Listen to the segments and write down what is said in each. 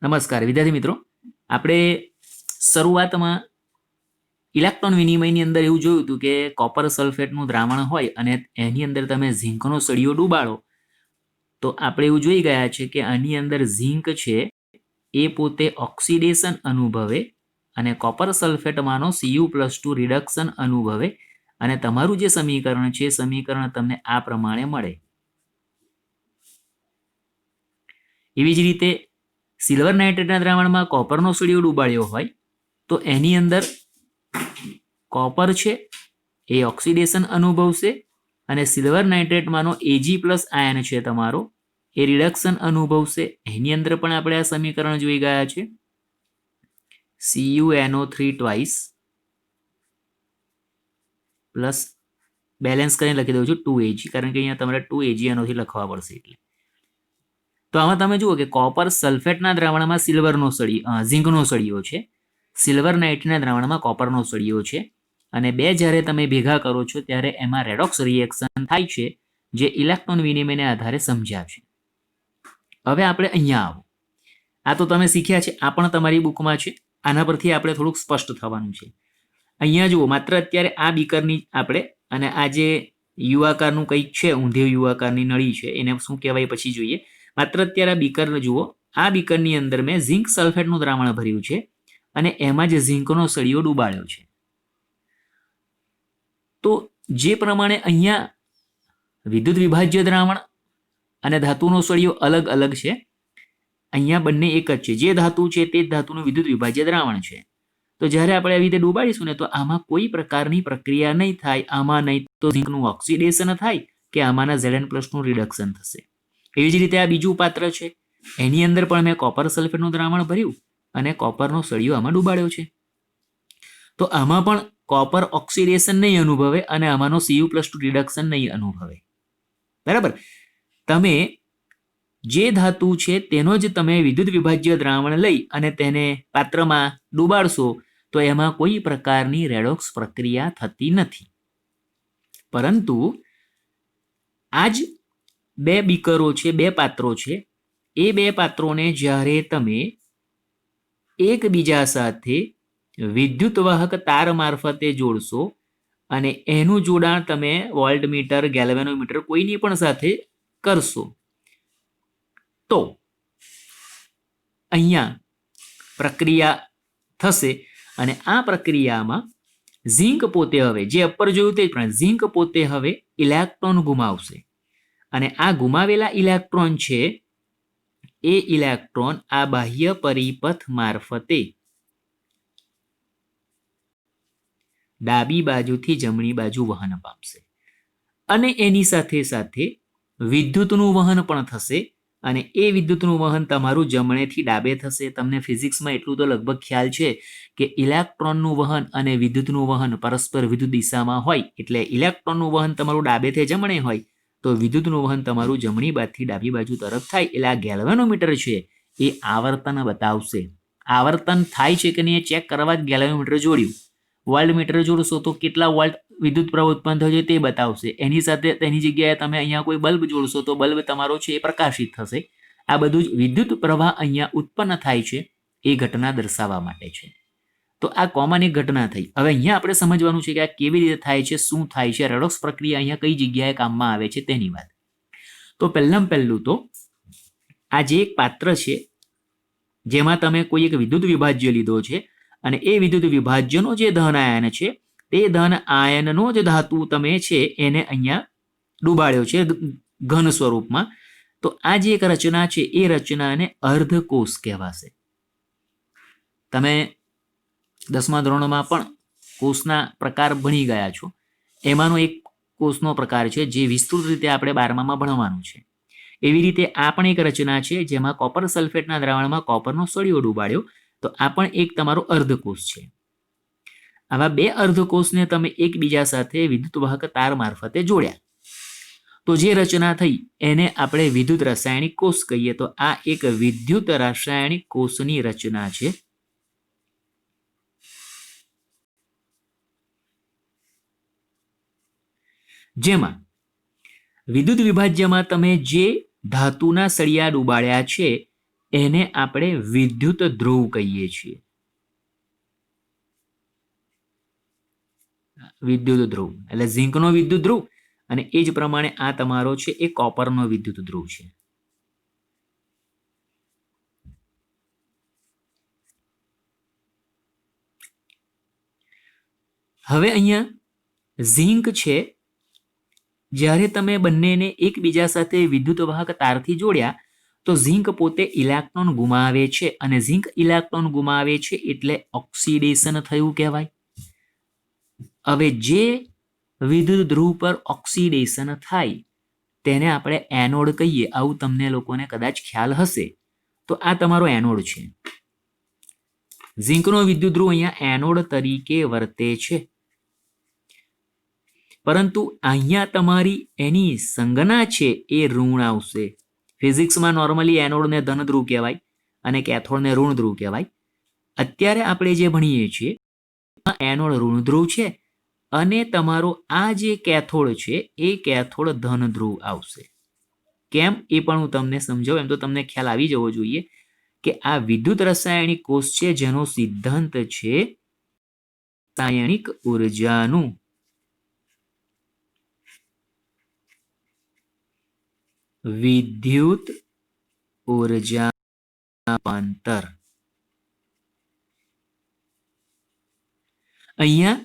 નમસ્કાર વિદ્યાર્થી મિત્રો, આપણે શરૂઆતમાં ઇલેક્ટ્રોન વિનિમયની અંદર એવું જોયું હતું કે કોપર સલ્ફેટનું દ્રાવણ હોય અને એની અંદર તમે ઝીંકનો સળિયો ડૂબાડો તો આપણે એવું જોઈ ગયા છે કે આની અંદર ઝીંક છે એ પોતે ઓક્સિડેશન અનુભવે અને કોપર સલ્ફેટમાંનો Cu+2 રિડક્શન અનુભવે અને તમારું જે સમીકરણ છે સમીકરણ તમને આ પ્રમાણે મળે. એવી જ રીતે સિલ્વર નાઇટ્રેટના દ્રાવણમાં કોપરનો સળિયો ડૂબાડ્યો હોય તો એની અંદર કોપર છે એ ઓક્સિડેશન અનુભવશે અને સિલ્વર નાઇટ્રેટમાંનો Ag+ આયન છે તમારો એ રિડક્શન અનુભવશે. એની અંદર પણ આપણે આ સમીકરણ જોઈ ગયા છે. CuNO3 ટ્વાઇસ પ્લસ બેલેન્સ કરીને લખી દઉં છું 2Ag, કારણ કે અહીંયા તમારે 2AgNO3 લખવા પડશે. એટલે તો આમાં તમે જુઓ કે કોપર સલ્ફેટના દ્રાવણમાં ઝીંકનો સળિયો છે, સિલ્વર નાઇટ્રેટના દ્રાવણમાં કોપરનો સળિયો છે અને બે જ્યારે તમે ભેગા કરો છો ત્યારે એમાં રેડોક્સ રિએક્શન થાય છે જે ઇલેક્ટ્રોન વિનિમયને આધારે સમજ્યા છે. હવે આપણે અહીંયા આવો. આ તો તમે શીખ્યા છે, આ પણ તમારી બુકમાં છે. આના પરથી આપણે થોડુંક સ્પષ્ટ થવાનું છે. અહીંયા જુઓ, માત્ર અત્યારે આ બીકરની આપણે અને આ જે યુઆકારનું કંઈક છે, ઊંધે યુઆકારની નળી છે, એને શું કહેવાય પછી જોઈએ. માત્ર અત્યારે આ બીકર જુઓ. આ બીકરની અંદર મેં ઝીંક સલ્ફેટનું દ્રાવણ ભર્યું છે અને એમાં જ ઝીંકનો સળિયો ડૂબાડ્યો છે. તો જે પ્રમાણે અહીંયા વિદ્યુત વિભાજ્ય દ્રાવણ અને ધાતુનો સળિયો અલગ અલગ છે, અહીંયા બંને એક જ છે. જે ધાતુ છે તે જ ધાતુનું વિદ્યુત વિભાજ્ય દ્રાવણ છે. તો જ્યારે આપણે આવી રીતે ડૂબાડીશું ને તો આમાં કોઈ પ્રકારની પ્રક્રિયા નહીં થાય. આમાં નહીં તો ઝીંકનું ઓક્સિડેશન થાય કે આમાંના Zn+નું રિડક્શન થશે. એવી જ રીતે આ બીજું પાત્ર છે, એની અંદર પણ મેં કોપર સલ્ફેટનું દ્રાવણ ભર્યું અને કોપરનો સળિયો આમાં ડૂબાડ્યો છે. તો આમાં પણ કોપર ઓક્સિડેશન નહીં અનુભવે અને આમાંનો Cu+2 રિડક્શન નહીં અનુભવે. બરાબર. તમે જે ધાતુ છે તેનો જ તમે વિદ્યુત વિભાજ્ય દ્રાવણ લઈ અને તેને પાત્રમાં ડૂબાડશો તો એમાં કોઈ પ્રકારની રેડોક્સ પ્રક્રિયા થતી નથી. પરંતુ આ જ બે બીકરો છે, બે પાત્રો છે, એ બે પાત્રોને જ્યારે તમે એકબીજા સાથે વિદ્યુત વાહક તાર મારફતે જોડશો અને એનું જોડાણ તમે વોલ્ટમીટર, ગેલ્વેનોમીટર કોઈની પણ સાથે કરશો તો અહીંયા પ્રક્રિયા થશે અને આ પ્રક્રિયામાં ઝીંક પોતે હવે જે અપર જોયું તે પણ ઝીંક પોતે હવે ઇલેક્ટ્રોન ગુમાવશે અને આ ગુમાવેલા ઇલેક્ટ્રોન છે એ ઇલેક્ટ્રોન આ બાહ્ય પરિપથ મારફતે ડાબી બાજુથી જમણી બાજુ વહન પામશે અને એની સાથે સાથે વિદ્યુતનું વહન પણ થશે અને એ વિદ્યુતનું વહન તમારું જમણેથી ડાબે થશે. તમને ફિઝિક્સમાં એટલું તો લગભગ ખ્યાલ છે કે ઇલેક્ટ્રોનનું વહન અને વિદ્યુતનું વહન પરસ્પર વિરુદ્ધ દિશામાં હોય. એટલે ઇલેક્ટ્રોનનું વહન તમારું ડાબેથી જમણે હોય તો વિદ્યુતનું વહન તમારું જમણી બાજુથી ડાબી બાજુ તરફ થાય. એટલે આ ગેલ્વેનોમીટર છે એ આવર્તન બતાવશે. આવર્તન થાય છે કે નહીં એ ચેક કરવા જ ગેલ્વેનોમીટર જોડ્યું. વોલ્ટમીટર જોડશો તો કેટલા વોલ્ટ વિદ્યુત પ્રવાહ ઉત્પન્ન થયો છે તે બતાવશે. એની સાથે તેની જગ્યાએ તમે અહીંયા કોઈ બલ્બ જોડશો તો બલ્બ તમારો છે એ પ્રકાશિત થશે. આ બધું જ વિદ્યુત પ્રવાહ અહીંયા ઉત્પન્ન થાય છે એ ઘટના દર્શાવવા માટે છે. તો આ કોમન એક ઘટના થઈ. હવે અહીંયા આપણે સમજવાનું છે કે આ કેવી રીતે થાય છે, શું થાય છે, રેડોક્સ પ્રક્રિયા અહીંયા કઈ જગ્યાએ કામમાં આવે છે તેની વાત. તો પહેલું તો આ જે એક પાત્ર છે જેમાં તમે કોઈ એક વિદ્યુત વિભાજ્ય લીધો છે અને એ વિદ્યુત વિભાજ્યનો જે ધન આયન છે તે ધન આયનનો જ ધાતુ તમે છે એને અહીંયા ડૂબાડ્યો છે ઘન સ્વરૂપમાં. તો આ જે એક રચના છે એ રચનાને અર્ધકોષ કહેવાશે. તમે 10મા ધોરણમાં પણ કોષના પ્રકાર ભણી ગયા છો. એમાંનો એક કોષનો પ્રકાર છે જે વિસ્તૃત રીતે આપણે 12મામાં ભણવાનું છે. એવી રીતે આ પણ એક રચના છે જેમાં કોપર સલ્ફેટના દ્રાવણમાં કોપરનો સળિયો ડૂબાડ્યો. તો આ પણ એક તમારો અર્ધકોષ છે. આવા બે અર્ધકોષને તમે એકબીજા સાથે વિદ્યુત વાહક તાર મારફતે જોડ્યા તો જે રચના થઈ એને આપણે વિદ્યુત રાસાયણિક કોષ કહીએ. તો આ એક વિદ્યુત રાસાયણિક કોષની રચના છે. જેમાં વિદ્યુત વિભાજ્યમાં તમે જે ધાતુના સળિયા ડૂબાડ્યા છે એને આપણે વિદ્યુત ધ્રુવ કહીએ છીએ. વિદ્યુત ધ્રુવ એટલે ઝીંકનો વિદ્યુત ધ્રુવ અને એ જ પ્રમાણે આ તમારો છે એ કોપરનો વિદ્યુત ધ્રુવ છે. હવે અહીંયા ઝીંક છે, જ્યારે તમે બંનેને એકબીજા સાથે વિદ્યુત વાહક તારથી જોડ્યા તો ઝીંક પોતે ઇલેક્ટ્રોન ગુમાવે છે અને ઝીંક ઇલેક્ટ્રોન ગુમાવે છે એટલે ઓક્સિડેશન થયું કહેવાય. હવે જે વિદ્યુત ધ્રુવ પર ઓક્સિડેશન થાય તેને આપણે એનોડ કહીએ. આવું તમને લોકોને કદાચ ખ્યાલ હશે. તો આ તમારો એનોડ છે. ઝીંકનો વિદ્યુત ધ્રુવ અહીંયા એનોડ તરીકે વર્તે છે, પરંતુ અહીંયા તમારી એની સંજ્ઞા છે એ ઋણ આવશે. ફિઝિક્સમાં નોર્મલી એનોડને ધન ધ્રુવ કહેવાય અને કેથોડને ઋણ ધ્રુવ કહેવાય. અત્યારે આપણે જે ભણીએ છીએ એનોડ ઋણ ધ્રુવ છે અને તમારો આ જે કેથોડ છે એ કેથોડ ધન ધ્રુવ આવશે. કેમ એ પણ હું તમને સમજાવું. એમ તો તમને ખ્યાલ આવી જવો જોઈએ કે આ વિદ્યુત રાસાયણિક કોષ છે જેનો સિદ્ધાંત છે રાસાયણિક ઉર્જાનું વિદ્યુત ઉર્જા રૂપાંતર. અહીંયા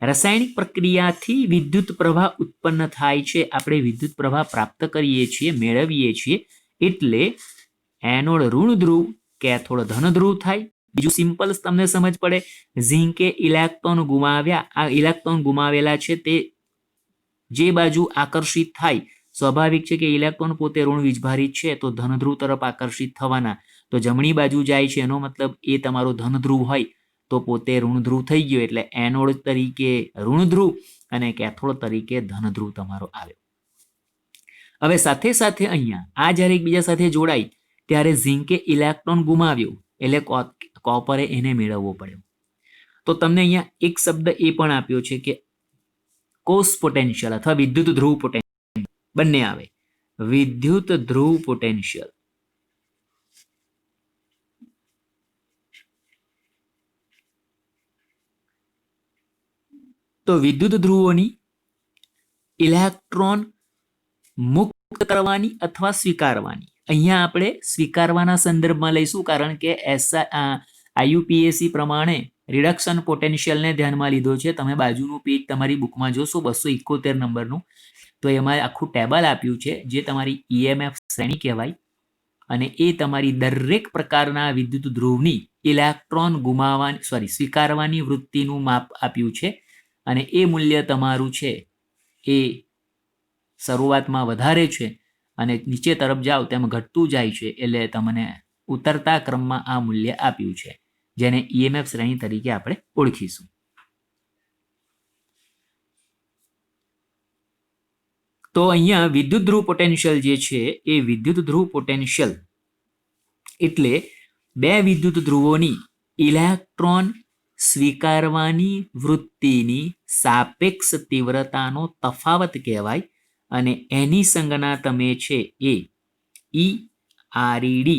રાસાયણિક પ્રક્રિયાથી વિદ્યુત પ્રવાહ ઉત્પન્ન થાય છે. આપણે વિદ્યુત પ્રવાહ પ્રાપ્ત કરીએ છીએ, મેળવીએ છીએ. એટલે એનોડ ઋણ ધ્રુવ, કેથોડ ધન ધ્રુવ થાય. બીજું સિમ્પલ તમને સમજ પડે, ઝીંકે ઇલેક્ટ્રોન ગુમાવ્યા. આ ઇલેક્ટ્રોન ગુમાવેલા છે તે જે બાજુ આકર્ષિત થાય, સ્વાભાવિક છે કે ઇલેક્ટ્રોન પોતે ઋણ વીજભારિત છે તો ધન ધ્રુવ તરફ આકર્ષિત થવાના. તો જમણી બાજુ જાય છે એનો મતલબ એ તમારો ધન ધ્રુવ હોય તો પોતે ઋણ ધ્રુવ થઈ ગયો, એટલે એનોડ તરીકે ઋણ ધ્રુવ અને કેથોડ તરીકે ધન ધ્રુવ તમારો આવ્યો. હવે સાથે સાથે અહીંયા આ જ્યારે એકબીજા સાથે જોડાય ત્યારે ઝીંકે ઇલેક્ટ્રોન ગુમાવ્યો એટલે કોપરે એને મેળવવો પડ્યો. તો તમને અહીંયા એક શબ્દ એ પણ આપ્યો છે કે કોષ પોટેન્શિયલ અથવા વિદ્યુત ધ્રુવ પોટેન્શિયલ બંને આવે. વિદ્યુત ધ્રુવ પોટેન્શિયલ તો વિદ્યુત ધ્રુવોની ઇલેક્ટ્રોન મુક્ત કરવાની અથવા સ્વીકારવાની. અહીંયા આપણે સ્વીકારવાના સંદર્ભમાં લઈશું, કારણ કે IUPAC પ્રમાણે રિડક્શન પોટેન્શિયલને ધ્યાનમાં લીધો છે. તમે બાજુનું પેજ તમારી બુકમાં જોશો 271 નંબરનું, તો એમાં આખું ટેબલ આપ્યું છે જે તમારી EMF શ્રેણી કહેવાય અને એ તમારી દરેક પ્રકારના વિદ્યુત ધ્રુવની ઇલેક્ટ્રોન સ્વીકારવાની વૃત્તિનું માપ આપ્યું છે. અને એ મૂલ્ય તમારું છે એ શરૂઆતમાં વધારે છે અને નીચે તરફ જાઓ તેમ ઘટતું જાય છે. એટલે તમને ઉતરતા ક્રમમાં આ મૂલ્ય આપ્યું છે, જેને EMF શ્રેણી તરીકે આપણે ઓળખીશું. તો અહીંયા વિદ્યુત ધ્રુવ પોટેન્શિયલ જે છે એ વિદ્યુત ધ્રુવ પોટેન્શિયલ એટલે બે વિદ્યુત ધ્રુવોની ઇલેક્ટ્રોન સ્વીકારવાની વૃત્તિની સાપેક્ષ તીવ્રતાનો તફાવત કહેવાય. અને એની સંજ્ઞા તમે છે એ ERED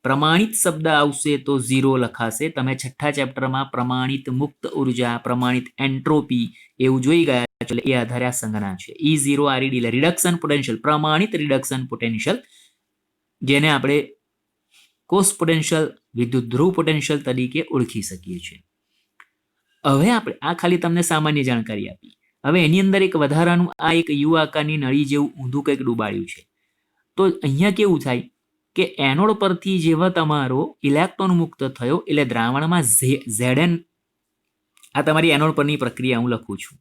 પ્રમાણિત શબ્દ આવશે તો 0 લખાશે. તમે છઠ્ઠા ચેપ્ટરમાં પ્રમાણિત મુક્ત ઉર્જા, પ્રમાણિત એન્ટ્રોપી એવું જોઈ ગયા, એટલે એ આધારે આ સંજ્ઞા છે. E0RED એટલે રિડક્શન પોટેન્શિયલ, પ્રમાણિત રિડક્શન પોટેન્શિયલ, જેને આપણે કોષ પોટેન્શિયલ, વિદ્યુત ધ્રુવ પોટેન્શિયલ તરીકે ઓળખી શકીએ છીએ. હવે આપણે આ ખાલી તમને સામાન્ય જાણકારી આપી. હવે એની અંદર એક વધારાનું આ એક યુ આકારની નળી જેવું ઊંધું કંઈક ડૂબાડ્યું છે. તો અહીંયા કેવું થાય કે એનોડ પરથી જેવા તમારો ઇલેક્ટ્રોન મુક્ત થયો એટલે દ્રાવણમાં Zn, આ તમારી એનોડ પરની પ્રક્રિયા હું લખું છું,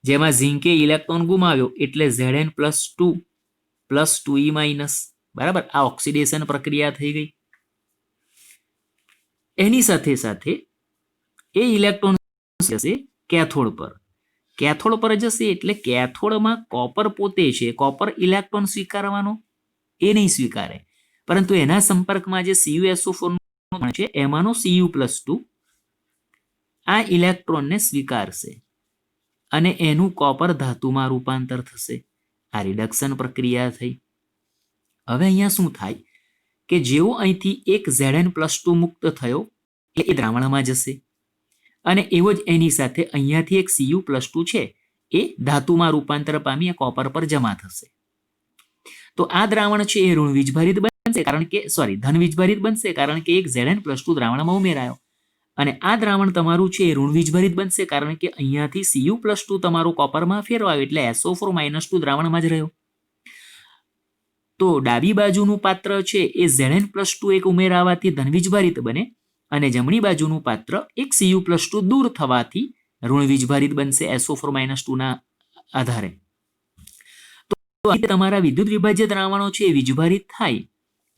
જેમાં ઝીંકે ઇલેક્ટ્રોન ગુમાવ્યો એટલે Zn+2 + 2e-, બરાબર. આ ઓક્સિડેશન પ્રક્રિયા થઈ ગઈ. એની સાથે સાથે એ ઇલેક્ટ્રોન જશે કેથોડ પર. કેથોડ પર જશે એટલે કેથોડમાં કોપર પોતે છે, કોપર ઇલેક્ટ્રોન સ્વીકારવાનો એ નહીં સ્વીકારે, પરંતુ એના સંપર્કમાં જે CuSO4 છે એમાંનો Cu+2 આ ઇલેક્ટ્રોનને સ્વીકારશે અને એનું કોપર ધાતુમાં રૂપાંતર થશે. આ રિડક્શન પ્રક્રિયા થઈ. હવે અહીંયા શું થાય કે જેવો અહીંથી એક Zn+2 મુક્ત થયો એ દ્રાવણમાં જશે અને એવો જ એની સાથે અહીંયાથી એક Cu+2 છે એ ધાતુમાં રૂપાંતર પામી કોપર પર જમા થશે. તો આ દ્રાવણ છે એ ઋણ વીજભારિત બનશે કારણ કે ધન વીજભારિત બનશે કારણ કે એક Zn+2 દ્રાવણમાં ઉમેરાયો અને આ દ્રાવણ તમારું છે એ ઋણ વીજભારિત બનશે કારણ કે અહીંયાથી Cu+2 તમારું કોપરમાં ફેરવાયું એટલે SO4-2 દ્રાવણમાં જ રહ્યો. તો ડાબી બાજુનું પાત્ર છે એ Zn+2 એક ઉમેરાવાથી ધન વીજભારિત બને અને જમણી બાજુનું પાત્ર એક Cu+2 દૂર થવાથી ઋણ વીજભારિત બનશે SO4-2 ના આધારે. તો તમારા વિદ્યુત વિભાજ્ય દ્રાવણો છે એ વીજભારિત થાય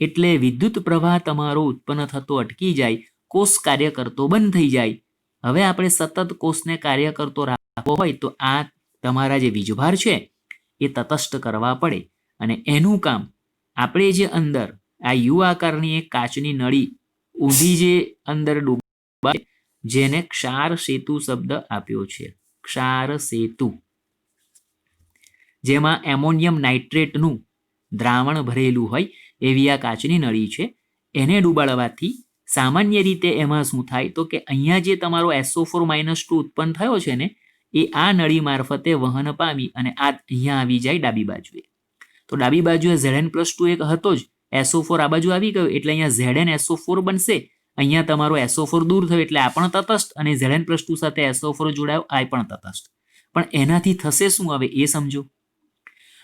એટલે વિદ્યુત પ્રવાહ તમારો ઉત્પન્ન થતો અટકી જાય, કોષ કાર્ય કરતો બંધ થઈ જાય. હવે આપણે સતત કોષને કાર્ય કરતો રાખવો હોય તો આ તમારા જે વીજભાર છે એ તટસ્થ કરવા પડે અને એનું કામ આપણે જે અંદર આ યુ આકારની એક કાચની નળી ઊંધી જે અંદર ડૂબાય જેને ક્ષાર સેતુ શબ્દ આપ્યો છે, ક્ષાર સેતુ, જેમાં એમોનિયમ નાઇટ્રેટનું દ્રાવણ ભરેલું હોય એવી આ કાચની નળી છે. એને ડૂબાડવાથી સામાન્ય રીતે એમાં શું થાય તો કે અહીંયા જે તમારો SO4-2 ઉત્પન્ન થયો છે ને એ આ નળી મારફતે વહન પામી અને આ અહીંયા આવી જાય ડાબી બાજુએ. તો ડાબી બાજુએ Zn+2 એક હતો જ, SO4 આ બાજુ આવી ગયો એટલે અહીંયા ZnSO4 બનશે. અહીંયા તમારો SO4 દૂર થયો એટલે આ પણ તટસ્થ અને Zn+2 સાથે SO4 જોડાયો આ પણ તટસ્થ. પણ એનાથી થશે શું હવે એ સમજો.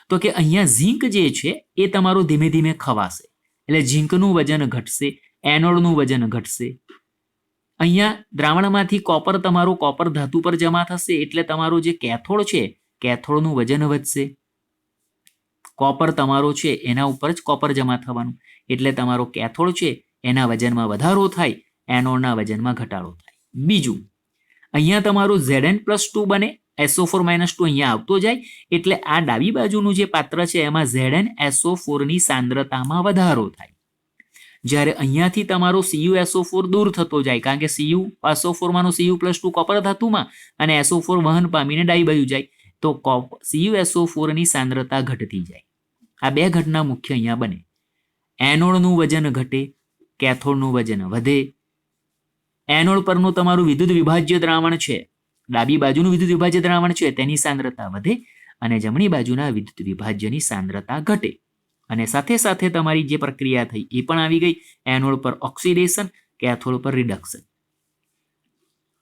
તો કે અહીંયા ઝીંક જે છે એ તમારું ધીમે ધીમે ખવાશે એટલે ઝીંકનું વજન ઘટશે, એનોડનું વજન ઘટશે. અહીંયા દ્રાવણમાંથી કોપર તમારું કોપર ધાતુ પર જમા થશે એટલે તમારું જે કેથોડ છે કેથોડનું વજન વધશે. કોપર તમારો છે એના ઉપર જ કોપર જમા થવાનું એટલે તમારો કેથોડ છે એના વજનમાં વધારો થાય, એનોડના વજનમાં ઘટાડો થાય. બીજું અહીંયા તમારું Zn+2 બને, SO4-2 અહીંયા આવતો જાય એટલે આ ડાબી બાજુનું જે પાત્ર છે એમાં ZnSO4ની સાંદ્રતામાં વધારો થાય. જ્યારે અહીંયાથી તમારો CuSO4 દૂર થતો જાય કારણ કે CuSO4માંનો Cu+2 કોપર ધાતુમાં અને SO4 વહન પામીને ડાબી બાજુ જાય તો CuSO4ની સાંદ્રતા ઘટતી જાય. આ બે ઘટના મુખ્ય અહીંયા બને. એનોડનું વજન ઘટે, કેથોડનું વજન વધે. એનોડ પરનું તમારું વિદ્યુત વિભાજ્ય દ્રાવણ છે, ડાબી બાજુનું વિદ્યુત વિભાજ્ય દ્રાવણ છે તેની સાંદ્રતા વધે અને જમણી બાજુના વિદ્યુત વિભાજ્યની સાંદ્રતા ઘટે. અને સાથે સાથે તમારી જે પ્રક્રિયા થઈ એ પણ આવી ગઈ, એનોડ પર ઓક્સિડેશન, કેથોડ પર રિડક્શન.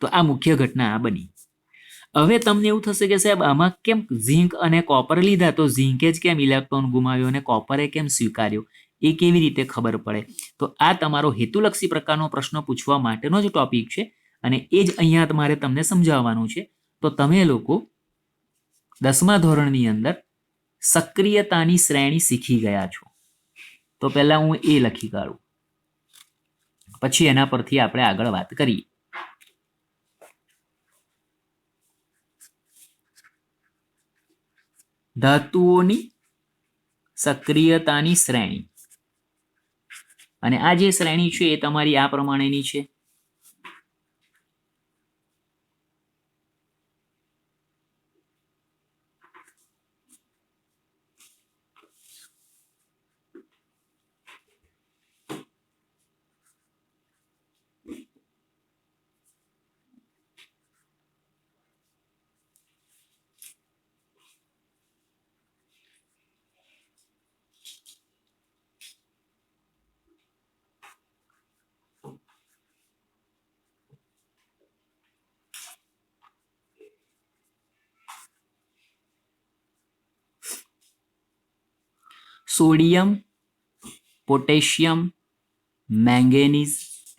તો આ મુખ્ય ઘટના આ બની. હવે તમને એવું થશે કે સાહેબ આમાં કેમ ઝીંક અને કોપર લીધા તો ઝીંકે જ કેમ ઇલેક્ટ્રોન ગુમાવ્યો અને કોપરે કેમ સ્વીકાર્યો એ કેવી રીતે ખબર પડે. તો આ તમારો હેતુલક્ષી પ્રકારનો પ્રશ્ન પૂછવા માટેનો જ ટોપિક છે અને એ જ અહીંયા તમારે તમને સમજાવવાનું છે. તો તમે લોકો 10મા ધોરણની અંદર સક્રિયતાની શ્રેણી શીખી ગયા છો. તો પહેલા હું એ લખી કાઢું પછી એના પરથી આપણે આગળ વાત કરીએ. ધાતુઓની સક્રિયતાની શ્રેણી અને આ જે શ્રેણી છે એ તમારી આ પ્રમાણેની છે. Sodium, potassium, manganese,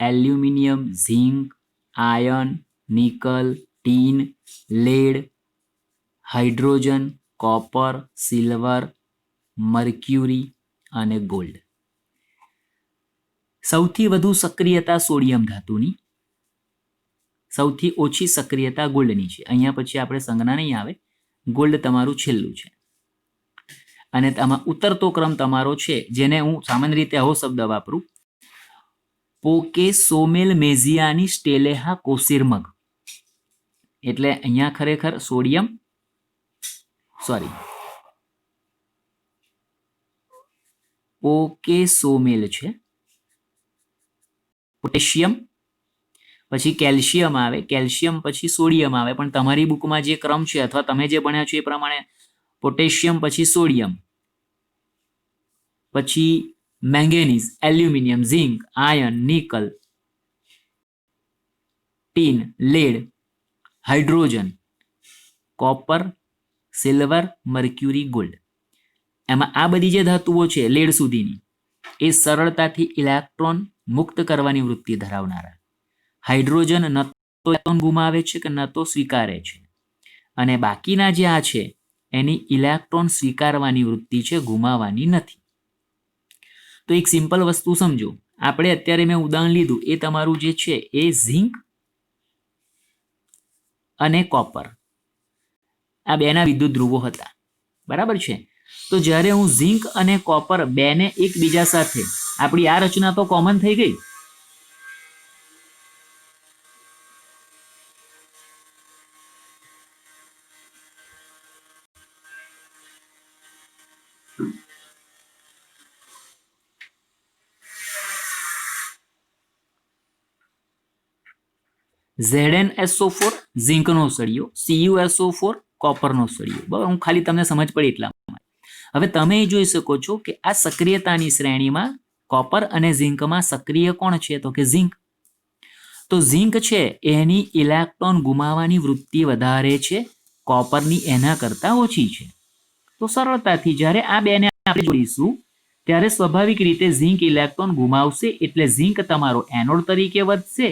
aluminium, zinc, iron, nickel, tin, lead, hydrogen, copper, silver, mercury અને ગોલ્ડ. સૌથી વધુ સક્રિયતા સોડિયમ ધાતુની, સૌથી ઓછી સક્રિયતા ગોલ્ડની છે. અહીંયા પછી આપણે સંજ્ઞા નહીં આવે, ગોલ્ડ તમારું છેલ્લું છે. અને આમાં ઉતરતો ક્રમ તમારો છે જેને હું સામાન્ય રીતે આવો શબ્દ વાપરું, પોકેસોમેલ મેઝિયાની સ્ટેલેહા કોસિર્મગ. એટલે અહીંયા ખરેખર સોડિયમ પોકેસોમેલ છે પોટેશિયમ, પછી કેલ્શિયમ આવે, કેલ્શિયમ પછી સોડિયમ આવે, પણ તમારી બુકમાં જે ક્રમ છે અથવા તમે જે ભણ્યા છો એ પ્રમાણે પોટેશિયમ પછી સોડિયમ, પછી manganese, aluminium, zinc, iron, nickel, tin, lead, hydrogen, copper, silver, mercury, gold. એમાં આ બધી જે ધાતુઓ છે લેડ સુધીની એ સરળતાથી ઇલેક્ટ્રોન મુક્ત કરવાની વૃત્તિ ધરાવનારા. હાઇડ્રોજન ન તો ઇલેક્ટ્રોન ગુમાવે છે કે ન તો સ્વીકારે છે, અને બાકીના જે આ છે એની ઇલેક્ટ્રોન સ્વીકારવાની વૃત્તિ છે, ગુમાવવાની નથી. તો એક સિમ્પલ વસ્તુ સમજો, આપણે અત્યારે મેં ઉદાહરણ લીધું એ તમારું જે છે એ ઝિંક અને કોપર, આ બેના વિદ્યુત ધ્રુવો હતા, બરાબર છે. તો જ્યારે હું ઝિંક અને કોપર બેને એકબીજા સાથે, આપણી આ રચના તો કોમન થઈ ગઈ. ZnSO4 ઝિંકનો સળિયો, CuSO4 કોપરનો સળિયો. બરાબર, હું ખાલી તમને સમજ પડી એટલા. હવે તમે જોઈ શકો છો કે આ સક્રિયતાની શ્રેણીમાં કોપર અને ઝિંકમાં સક્રિય કોણ છે? તો કે ઝિંક. તો ઝિંક છે એની ઇલેક્ટ્રોન ગુમાવવાની વૃત્તિ વધારે છે, કોપરની એના કરતા ઓછી છે. તો સરળતાથી જ્યારે આ બેને આપણે જોડીશું ત્યારે સ્વાભાવિક રીતે ઝિંક ઇલેક્ટ્રોન ગુમાવશે, એટલે ઝિંક તમારો એનોડ તરીકે વધશે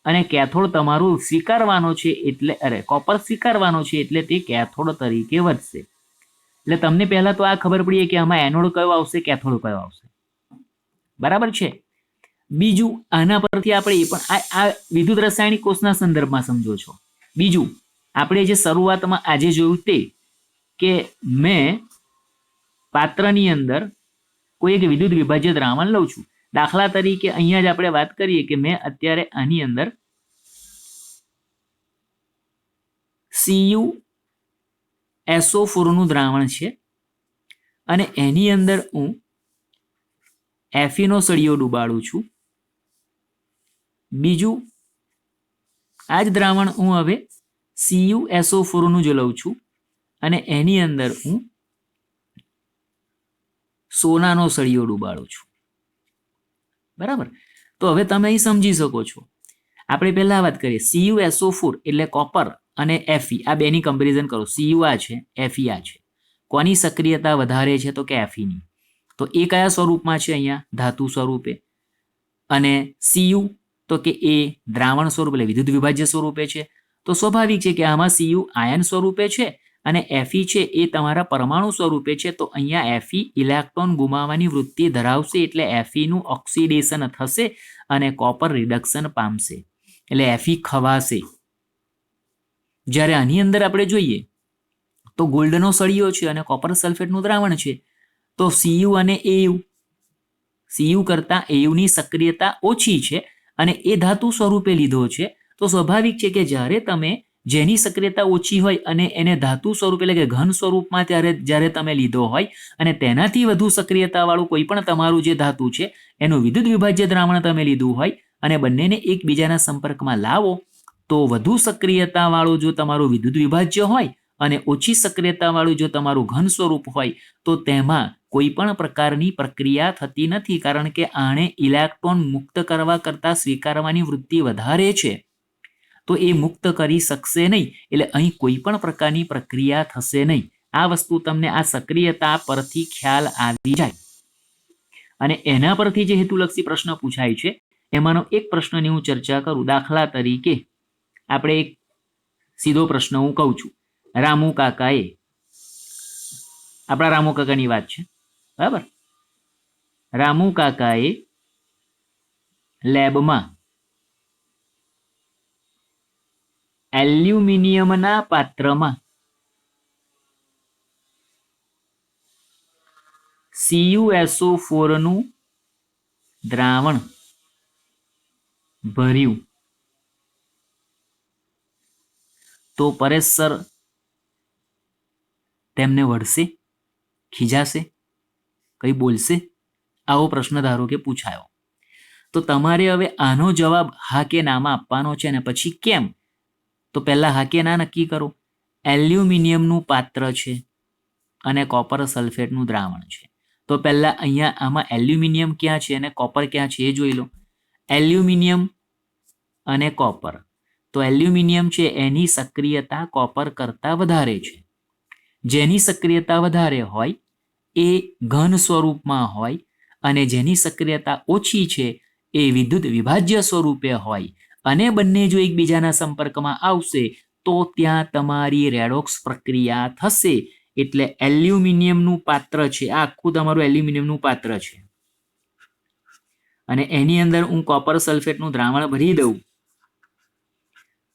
અને કેથોડ તમારું સ્વીકારવાનો છે એટલે કોપર સ્વીકારવાનો છે એટલે તે કેથોડ તરીકે વધશે. એટલે તમને પહેલા તો આ ખબર પડી કે આમાં એનોડ કયો આવશે, કેથોડ કયો આવશે, બરાબર છે. બીજું આના પરથી આપણે એ પણ આ વિદ્યુત રાસાયણિક કોષના સંદર્ભમાં સમજો છો. બીજું આપણે જે શરૂઆતમાં આજે જોયું તે કે મેં પાત્રની અંદર કોઈ એક વિદ્યુત વિભાજ્ય દ્રાવણ લઉં છું. દાખલા તરીકે અહીંયા જ આપણે વાત કરીએ કે મેં અત્યારે આની અંદર CuSO4 નું દ્રાવણ છે અને એની અંદર હું Fe નો સળિયો ડુબાડું છું. બીજું આ જ દ્રાવણ હું હવે CuSO4 નું જ લઉં છું અને એની અંદર હું સોનાનો સળિયો ડુબાડું છું, બરાબર. તો હવે તમે અહીં સમજી શકો છો. આપણે પહેલા વાત કરીએ CuSO4 એટલે કોપર અને Fe, આ બેની કમ્પેરિઝન કરો. Cu આ છે, Fe આ છે. કોની સક્રિયતા વધારે છે? તો કે Fe ની. તો એ કયા સ્વરૂપમાં છે? અહીંયા ધાતુ સ્વરૂપે. અને Cu તો કે એ દ્રાવણ સ્વરૂપ એટલે વિદ્યુત વિભાજ્ય સ્વરૂપે છે. તો સ્વાભાવિક છે કે આમાં Cu આયન સ્વરૂપે છે અને Fe છે એ તમારા પરમાણુ સ્વરૂપે છે. તો અહીંયા Fe ઇલેક્ટ્રોન ગુમાવવાની વૃત્તિ ધરાવશે એટલે Fe નું ઓક્સિડેશન થશે અને કોપર રિડક્શન પામશે એટલે Fe ખવાશે. જ્યારે આની અંદર આપણે જોઈએ તો ગોલ્ડનો સળિયો છે અને કોપર સલ્ફેટનું દ્રાવણ છે. તો Cu અને Au, Cu કરતાં Au ની સક્રિયતા ઓછી છે અને એ ધાતુ સ્વરૂપે લીધો છે. તો સ્વાભાવિક છે કે જ્યારે તમે જેની સક્રિયતા ઓછી હોય અને એને ધાતુ સ્વરૂપ એટલે કે ઘન સ્વરૂપમાં જ્યારે તમે લીધો હોય અને તેનાથી વધુ સક્રિયતાવાળું કોઈ પણ તમારું જે ધાતુ છે એનું વિદ્યુત વિભાજ્ય દ્રાવણ તમે લીધું હોય અને બંનેને એકબીજાના સંપર્કમાં લાવો તો વધુ સક્રિયતાવાળું જો તમારું વિદ્યુત વિભાજ્ય હોય અને ઓછી સક્રિયતાવાળું જો તમારું ઘન સ્વરૂપ હોય તો તેમાં કોઈ પણ પ્રકારની પ્રક્રિયા થતી નથી, કારણ કે આણે ઇલેક્ટ્રોન મુક્ત કરવા કરતાં સ્વીકારવાની વૃત્તિ વધારે છે. તો એ મુક્ત કરી શકશે નહીં એટલે અહીં કોઈ પણ પ્રકારની પ્રક્રિયા થશે નહીં. આ વસ્તુ તમને આ સક્રિયતા પરથી ખ્યાલ આવી જાય. અને એના પરથી જે હેતુલક્ષી પ્રશ્ન પૂછાય છે એમાંનો એક પ્રશ્નની હું ચર્ચા કરું. દાખલા તરીકે આપણે એક સીધો પ્રશ્ન હું કહું છું. રામુ કાકાએ, આપણા રામુ કાકાની વાત છે, બરાબર. રામુ કાકાએ લેબમાં એલ્યુમિનિયમના પાત્રમાં CuSO4 નું દ્રાવણ ભર્યું. તો પરેશ સર તેમને વળશે, ખીજાશે, કંઈ બોલશે? આવો પ્રશ્ન ધારો કે પૂછાયો. તો તમારે હવે આનો જવાબ હા કે નામાં આપવાનો છે, અને પછી કેમ, તો પહેલા હા કે ના નક્કી કરો. એલ્યુમિનિયમનું પાત્ર છે અને કોપર સલ્ફેટનું દ્રાવણ છે. તો પહેલા અહીંયા આમાં એલ્યુમિનિયમ ક્યાં છે અને કોપર ક્યાં છે એ જોઈ લો. એલ્યુમિનિયમ અને કોપર, તો એલ્યુમિનિયમ છે એની સક્રિયતા કોપર કરતાં વધારે છે. જેની સક્રિયતા વધારે હોય એ ઘન સ્વરૂપમાં હોય, અને જેની સક્રિયતા ઓછી છે એ વિદ્યુત વિભાજ્ય સ્વરૂપે હોય, અને બંને જો એકબીજાના સંપર્કમાં આવશે તો ત્યાં તમારી રેડોક્સ પ્રક્રિયા થશે. એટલે એલ્યુમિનિયમનું પાત્ર છે, આ આખું તમારું એલ્યુમિનિયમનું પાત્ર છે, અને એની અંદર હું કોપર સલ્ફેટનું દ્રાવણ ભરી દઉં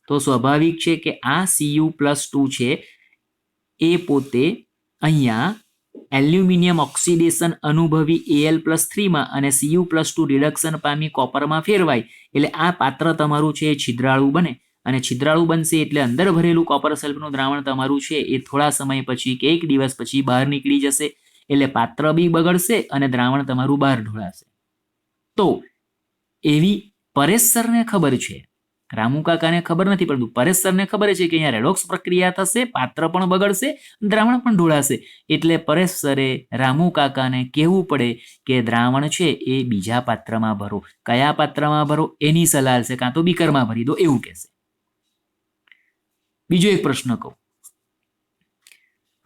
તો સ્વાભાવિક છે કે આ Cu+2 છે એ પોતે અહીંયા એલ્યુમિનિયમ ઓક્સિડેશન અનુભવી Al+3માં અને Cu+2 રિડક્શન પામી કોપરમાં ફેરવાય, એટલે આ પાત્ર તમારું છે એ છિદ્રાળુ બને, અને છિદ્રાળુ બનશે એટલે અંદર ભરેલું કોપર સલ્ફેટનું દ્રાવણ તમારું છે એ થોડા સમય પછી કે એક દિવસ પછી બહાર નીકળી જશે, એટલે પાત્ર બી બગડશે અને દ્રાવણ તમારું બહાર ઢોળાશે. તો એવી પરેશ સરને ખબર છે, રામુ કાકાને ખબર નથી, પરંતુ પરેશ સરને ખબર છે કે અહીંયા રેડોક્સ પ્રક્રિયા થશે, પાત્ર પણ બગડશે, દ્રાવણ પણ ઢોળાશે. એટલે પરેશ સરે રામુ કાકાને કહેવું પડે કે દ્રાવણ છે એ બીજા પાત્રમાં ભરો. કયા પાત્રમાં ભરો એની સલાહ છે, કાં તો બીકરમાં ભરી દો એવું કહેશે. બીજો એક પ્રશ્ન કહું.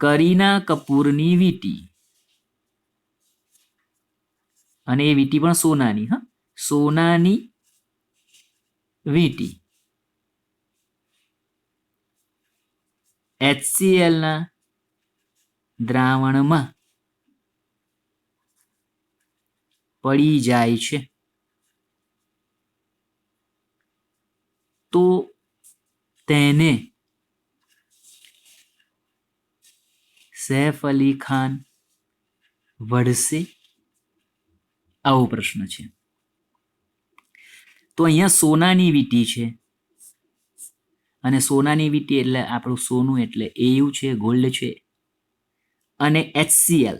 કરીના કપૂરની વીંટી, અને એ વીંટી પણ સોનાની, સોનાની વીંટી HCl ના દ્રાવણમાં પડી જાય છે તો તેને સૈફ અલી ખાન વઢશે? આવો પ્રશ્ન છે. તો અહીંયા સોનાની વીંટી છે, અને સોનાની વીંટી એટલે આપણું સોનું, એટલે AU છે, ગોલ્ડ છે, અને HCl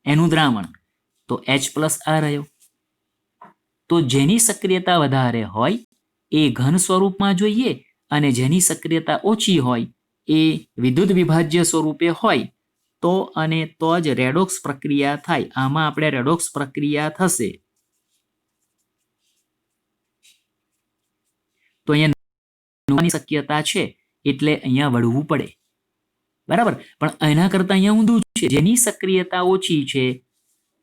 એનું દ્રાવણ, તો H+આ રહ્યો. તો જેની સક્રિયતા વધારે હોય એ ઘન સ્વરૂપમાં જોઈએ, અને જેની સક્રિયતા ઓછી હોય એ વિદ્યુત વિભાજ્ય સ્વરૂપે હોય, તો અને તો જ રેડોક્સ પ્રક્રિયા થાય. આમાં આપણે રેડોક્સ પ્રક્રિયા થશે. તો અહીંયા શક્યતા છે એટલે અહીંયા વળવું પડે, બરાબર. પણ એના કરતા અહીંયા ઊંધું છે, જેની સક્રિયતા ઓછી છે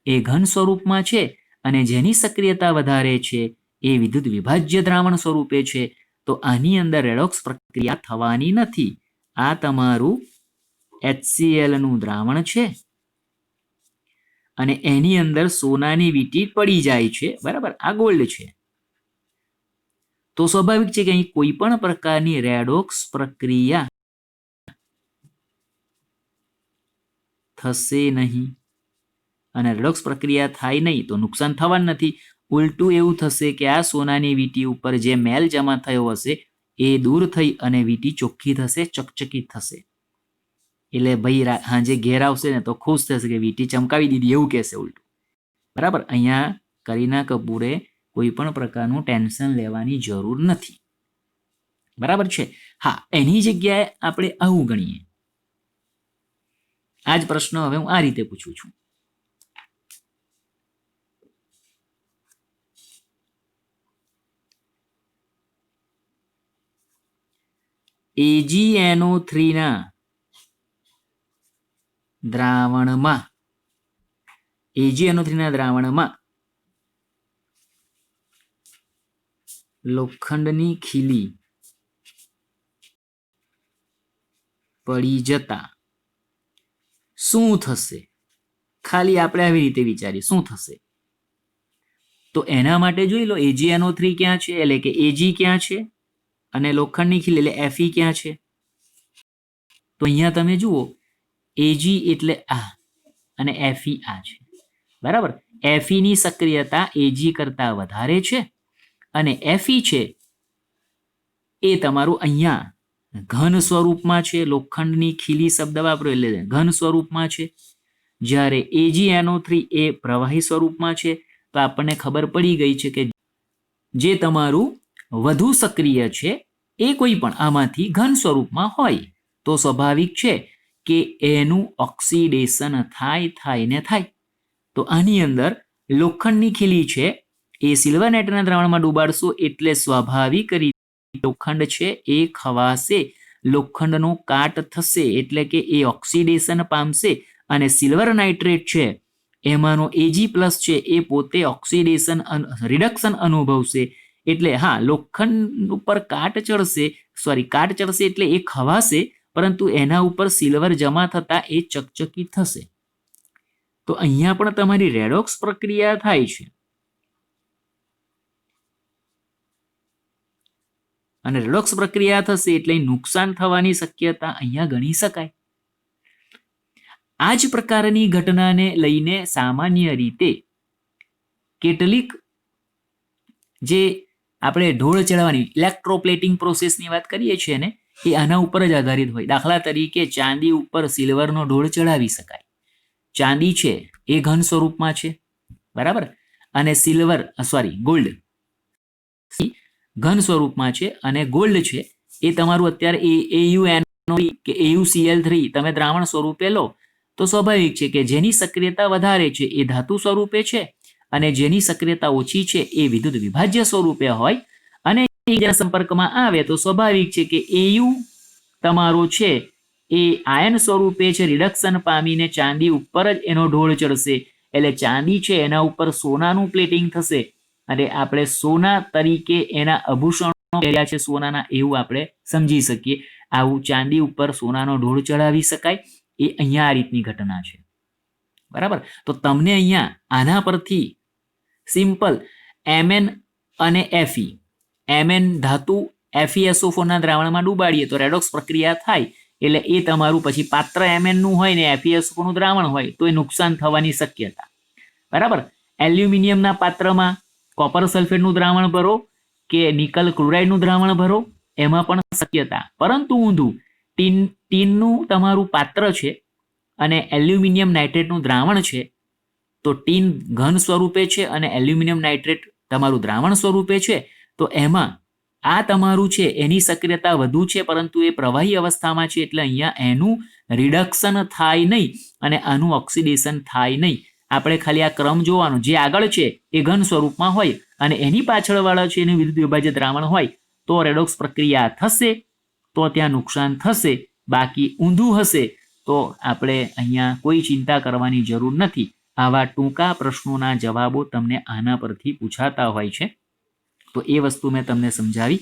એ ઘન સ્વરૂપમાં છે, અને જેની સક્રિયતા વધારે છે એ વિદ્યુત વિભાજ્ય દ્રાવણ સ્વરૂપે છે. તો આની અંદર રેડોક્સ પ્રક્રિયા થવાની નથી. આ તમારું HCl નું દ્રાવણ છે, અને એની અંદર સોનાની વીંટી પડી જાય છે, બરાબર. આ ગોલ્ડ છે. તો સ્વાભાવિક છે કે અહીં કોઈ પણ પ્રકારની રેડોક્સ પ્રક્રિયા થશે નહીં, અને રેડોક્સ પ્રક્રિયા થાય નહીં તો નુકસાન થવાનું નથી. ઉલટું એવું થશે કે આ સોનાની વીંટી ઉપર જે મેલ જમા થયો હશે એ દૂર થઈ અને વીંટી ચોખ્ખી થશે, ચકચકિત થશે. એટલે ભાઈ હાજે ઘેર આવશે ને તો ખુશ થશે કે વીંટી ચમકાવી દીધી એવું કહેશે ઉલટું, બરાબર. અહીંયા કરીના કપૂરે કોઈ પણ પ્રકારનું ટેન્શન લેવાની જરૂર નથી, બરાબર છે. હા, એની જગ્યાએ આપણે આવું ગણીએ. આ જ પ્રશ્ન હવે હું આ રીતે પૂછું છું. AgNO3 ના દ્રાવણમાં લોખંડની ખીલી પડી જતા શું થશે? ખાલી આપણે આવી રીતે વિચારીએ શું થશે. તો એના માટે જોઈ લો AgNO3 ક્યાં છે, એટલે કે Ag ક્યાં છે, અને લોખંડની ખીલી એટલે Fe ક્યાં છે. તો અહીંયા તમે જુઓ Ag એટલે આ અને Fe આ છે, બરાબર. Fe ની સક્રિયતા Ag કરતા વધારે છે, અને Fe છે એ તમારું અહીંયા ઘન સ્વરૂપમાં છે. લોખંડની ખીલી શબ્દ વાપરો એટલે ઘન સ્વરૂપમાં છે, જ્યારે AgNO3 એ પ્રવાહી સ્વરૂપમાં છે, તો આપણને ખબર પડી ગઈ છે કે જે તમારું વધુ સક્રિય છે એ કોઈ પણ આમાંથી ઘન સ્વરૂપમાં હોય તો સ્વાભાવિક છે કે એનું ઓક્સિડેશન થાય. તો આની અંદર લોખંડની ખીલી છે એ સિલ્વર નાઇટ્રેટના દ્રાવણમાં ડુબાડશો એટલે સ્વાભાવિક રીતે લોખંડ છે એ ખવાશે, લોખંડનો કાટ થશે એટલે કે એ ઓક્સિડેશન પામશે અને સિલ્વર નાઇટ્રેટ છે એમાંનો Ag+ છે એ પોતે ઓક્સિડેશન રિડક્શન અનુભવશે એટલે હા લોખંડ ઉપર કાટ ચડશે એટલે એ ખવાશે પરંતુ એના ઉપર સિલ્વર જમા થતા એ ચકચકી થશે. તો અહીંયા પણ તમારી રેડોક્સ પ્રક્રિયા થાય છે અને રેડોક્સ પ્રક્રિયા થશે એટલે નુકસાન થવાની શક્યતા અહીંયા ગણી શકાય. આ જ પ્રકારની ઘટનાને લઈને સામાન્ય રીતે કેટલીક જે આપણે ઢોળ ચડાવવાની ઇલેક્ટ્રોપ્લેટિંગ પ્રોસેસની વાત કરીએ છીએ ને એ આના ઉપર જ આધારિત હોય. દાખલા તરીકે ચાંદી ઉપર સિલ્વરનો ઢોળ ચડાવી શકાય. ચાંદી છે એ ઘન સ્વરૂપમાં છે, બરાબર, અને ગોલ્ડ ઘન સ્વરૂપમાં છે અને ગોલ્ડ છે એ તમારું અત્યારે AuNO કે AuCl3 તમે દ્રાવણ સ્વરૂપે લો તો સ્વાભાવિક છે કે જેની સક્રિયતા વધારે છે એ ધાતુ સ્વરૂપે છે અને જેની સક્રિયતા ઓછી છે એ વિદ્યુત વિભાજ્ય સ્વરૂપે હોય અને એકબીજાના સંપર્કમાં આવે તો સ્વાભાવિક છે કે Au તમારો છે એ આયન સ્વરૂપે છે રિડક્શન પામીને ચાંદી ઉપર જ એનો ઢોળ ચડશે એટલે ચાંદી છે એના ઉપર સોનાનું પ્લેટિંગ થશે અને આપણે સોના તરીકે એના આભૂષણો પહેર્યા છે સોનાના એવું આપણે સમજી શકીએ. આવું ચાંદી ઉપર સોનાનો ઢોળ ચડાવી શકાય. એ અહીંયા આ રીતની ઘટના છે, બરાબર. તો તમને અહીંયા આના પરથી સિમ્પલ Mn અને Fe, Mn ધાતુ FeSO4 દ્રાવણમાં ડુબાડીએ તો રેડોક્સ પ્રક્રિયા થાય એટલે એ તમારું પછી પાત્ર Mn નું હોય ને FeSO4 નું દ્રાવણ હોય તો એ નુકસાન થવાની શક્યતા, બરાબર. એલ્યુમિનિયમના પાત્રમાં કોપર સલ્ફેટનું દ્રાવણ ભરો કે નિકલ ક્લોરાઇડનું દ્રાવણ ભરો એમાં પણ શક્યતા, પરંતુ ઊંધું ટીનનું તમારું પાત્ર છે અને એલ્યુમિનિયમ નાઇટ્રેટનું દ્રાવણ છે તો ટીન ઘન સ્વરૂપે છે અને એલ્યુમિનિયમ નાઇટ્રેટ તમારું દ્રાવણ સ્વરૂપે છે તો એમાં આ તમારું છે એની સક્રિયતા વધુ છે પરંતુ એ પ્રવાહી અવસ્થામાં છે એટલે અહીંયા એનું રિડક્શન થાય નહીં અને આનું ઓક્સિડેશન થાય નહીં. આપણે ખાલી આ ક્રમ જોવાનો, જે આગળ છે એ ઘન સ્વરૂપમાં હોય અને એની પાછળવાળા છે એનું વિદ્યુત વિભાજ્ય દ્રાવણ હોય તો રેડોક્સ પ્રક્રિયા થશે તો ત્યાં નુકસાન થશે. બાકી ઊંધું હશે તો આપણે અહીંયા કોઈ ચિંતા કરવાની જરૂર નથી. આવા ટૂંકા પ્રશ્નોના જવાબો તમને આના પરથી પૂછાતા હોય છે તો એ વસ્તુ મેં તમને સમજાવી.